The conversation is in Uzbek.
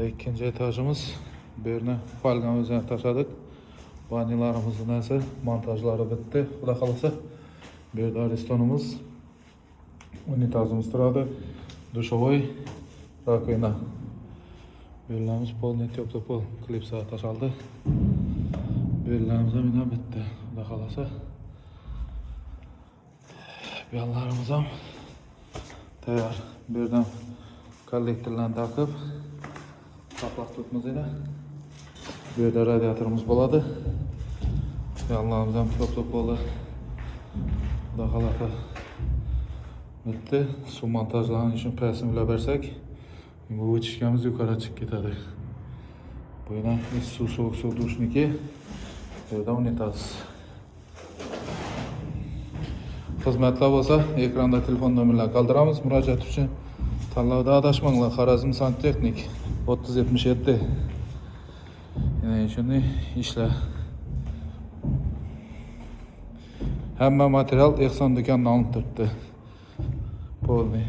Bunda ikinci etajımız. Birine falgan üzerine taşıdık. Vanilarımızın neyse montajları bitti. Xudo kalırsa bir de restonumuz. Unitazımız turadi. Duşovoy, rakovina. Bellerimiz pol, net yoktu pol. Klipsa taşaldı. Bellerimiz yine bitti. Xudo kalırsa. Bellerimiz ham tayyor. Birden kollektorlarni takıp saklab tutmaz yine. Bu yerda radiatorimiz bo'ladi. Yanlarimiz ham top bo'ldi. Xudo xolasa bitti. Suv montajlarini uchun presini bilib bersak, bu o'chishkamiz yuqori chiqib ketadi. Bu yana suv sovuq suv dushniki. Bu yerda unitaz. Xizmatlar bo'lsa, ekranda telefon nomerlarini qoldiramiz. Murojaat uchun tanlovda adashmanglar. Xorazm Santexnik 3077. Yani şimdi işler. Hamma material Ehson do'konidan olib turibdi. Polni.